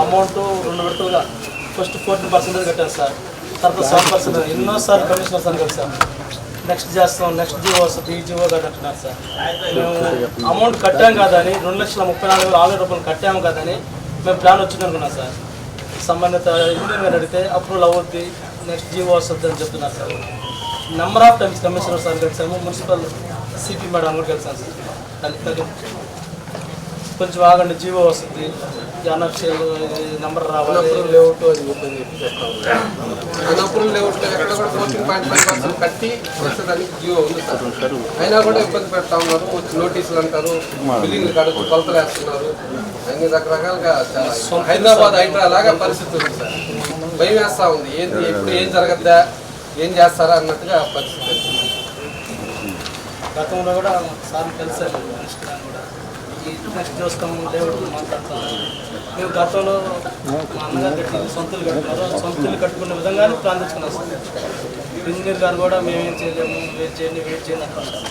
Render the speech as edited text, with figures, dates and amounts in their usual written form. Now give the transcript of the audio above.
Amount 2 విడతలుగా first 14% కట్టాను sir, తర్వాత 7%. ఎన్నోసార్లు కమిషనర్ సార్ కలిసాం, నెక్స్ట్ చేస్తాం, నెక్స్ట్ జీవో వస్తుంది, ఈ జీవో కాదు అంటున్నారు సార్. మేము అమౌంట్ కట్టాం కాదని 2,34,000 రూపాయలు కట్టాము కాదని మేము ప్లాన్ వచ్చింది అనుకున్నాం సార్. సంబంధిత ఇంజనీర్ గారు అడిగితే అప్రూవల్ అవుద్ది, నెక్స్ట్ జీవో వస్తుంది అని చెప్తున్నారు sir. Number of times commissioner sir కలిసాము, మున్సిపల్ సిపి మేడం కూడా కలిసాను సార్. దానికి కొంచెం ఆగండి, జీవో వస్తుంది, ఎన్ఎఫ్సీఎల్ నెంబర్ రావాలి, లేఅవుట్ అని చెప్పి చెప్తాము. అన్నప్పుడు లేఅవుట్లో ఎక్కడ కూడా 14.5% కట్టి ప్రస్తుతానికి జీవో ఉంది సార్. అయినా కూడా ఇబ్బంది పెడతా ఉన్నారు, నోటీసులు అంటారు, బిల్డింగ్లు కడుతూ కొలతలు వేస్తున్నారు, అన్ని రకరకాలుగా చాలా హైదరాబాద్ హైడ్రా లాగా పరిస్థితి ఉంది సార్. భయం వేస్తూ ఉంది, ఏంటి ఎప్పుడు ఏం జరగద్దా, ఏం చేస్తారా అన్నట్టుగా పరిస్థితి. గతంలో కూడా సార్ కలిసారు, నెక్స్ట్ చూస్తాము దేవుడు మాట్లాడతాము. మేము గతంలో మా అన్నగారు కట్టి సొంతలు కట్టుకున్నారు, సొంతలు కట్టుకునే విధంగానే ప్లాన్ తెచ్చుకున్నాం సార్. ఇంజనీర్ గారు కూడా మేమేం చేయలేము, వెయిట్ చేయండి అంటున్నారు.